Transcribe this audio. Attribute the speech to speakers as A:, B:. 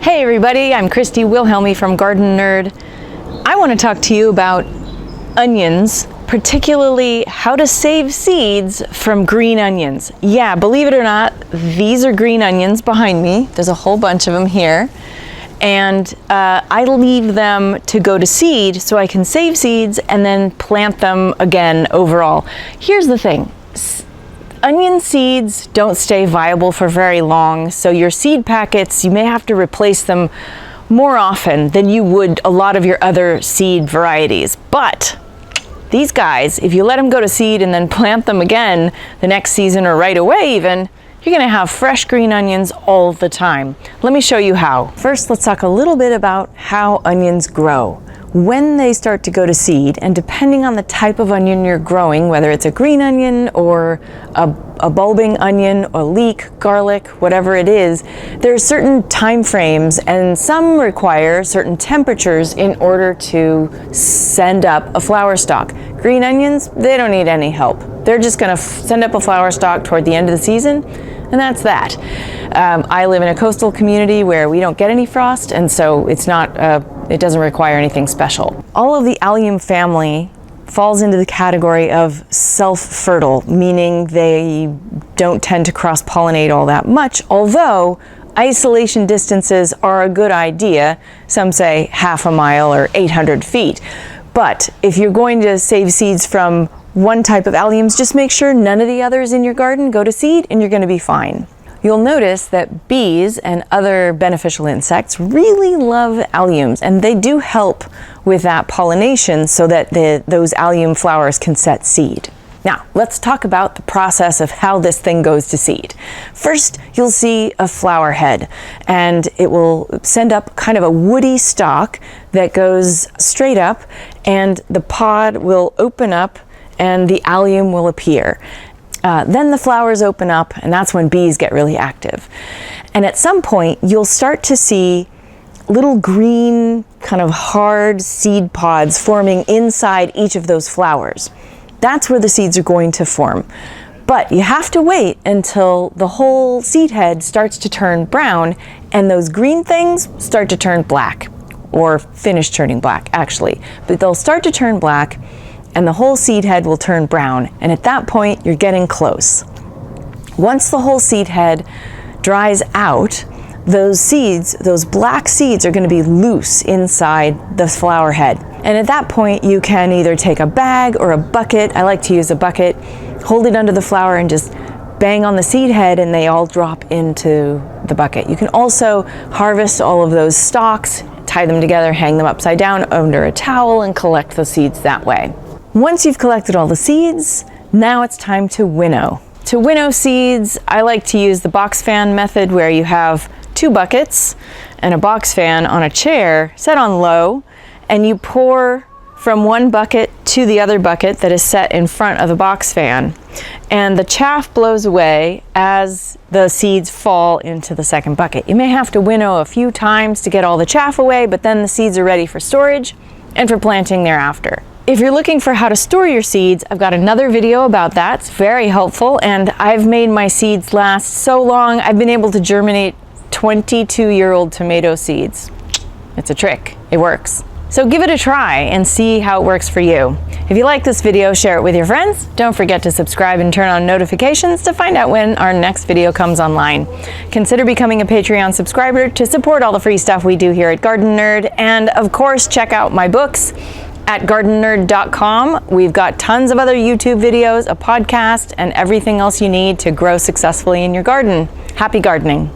A: Hey everybody, I'm Christy Wilhelmi from Gardenerd. I want to talk to you about onions, particularly how to save seeds from green onions. Yeah, believe it or not, these are green onions behind me. There's a whole bunch of them here. And I leave them to go to seed so I can save seeds and then plant them again overall. Here's the thing. Onion seeds don't stay viable for very long, so your seed packets, you may have to replace them more often than you would a lot of your other seed varieties. But these guys, if you let them go to seed and then plant them again the next season or right away even, you're gonna have fresh green onions all the time. Let me show you how. First, let's talk a little bit about how onions grow. When they start to go to seed, and depending on the type of onion you're growing, whether it's a green onion or a bulbing onion or leek, garlic, whatever it is, there are certain time frames and some require certain temperatures in order to send up a flower stalk. Green onions, they don't need any help. They're just gonna send up a flower stalk toward the end of the season, and that's that. I live in a coastal community where we don't get any frost, and so it doesn't require anything special. All of the allium family falls into the category of self-fertile, meaning they don't tend to cross-pollinate all that much, although isolation distances are a good idea. Some say half a mile or 800 feet. But if you're going to save seeds from one type of alliums, just make sure none of the others in your garden go to seed and you're going to be fine. You'll notice that bees and other beneficial insects really love alliums, and they do help with that pollination so that those allium flowers can set seed. Now, let's talk about the process of how this thing goes to seed. First, you'll see a flower head, and it will send up kind of a woody stalk that goes straight up, and the pod will open up and the allium will appear. Then the flowers open up, and that's when bees get really active. And at some point, you'll start to see little green, kind of hard seed pods forming inside each of those flowers. That's where the seeds are going to form. But you have to wait until the whole seed head starts to turn brown, and those green things start to turn black, or finish turning black, actually. But they'll start to turn black, and the whole seed head will turn brown. And at that point, you're getting close. Once the whole seed head dries out, those seeds, those black seeds, are going to be loose inside the flower head. And at that point, you can either take a bag or a bucket. I like to use a bucket, hold it under the flower and just bang on the seed head and they all drop into the bucket. You can also harvest all of those stalks, tie them together, hang them upside down under a towel and collect the seeds that way. Once you've collected all the seeds, now it's time to winnow. To winnow seeds, I like to use the box fan method, where you have two buckets and a box fan on a chair set on low, and you pour from one bucket to the other bucket that is set in front of the box fan. And the chaff blows away as the seeds fall into the second bucket. You may have to winnow a few times to get all the chaff away, but then the seeds are ready for storage and for planting thereafter. If you're looking for how to store your seeds, I've got another video about that. It's very helpful, and I've made my seeds last so long, I've been able to germinate 22-year-old tomato seeds. It's a trick. It works. So give it a try and see how it works for you. If you like this video, share it with your friends. Don't forget to subscribe and turn on notifications to find out when our next video comes online. Consider becoming a Patreon subscriber to support all the free stuff we do here at Gardenerd. And of course, check out my books at gardenerd.com. We've got tons of other YouTube videos, a podcast, and everything else you need to grow successfully in your garden. Happy gardening.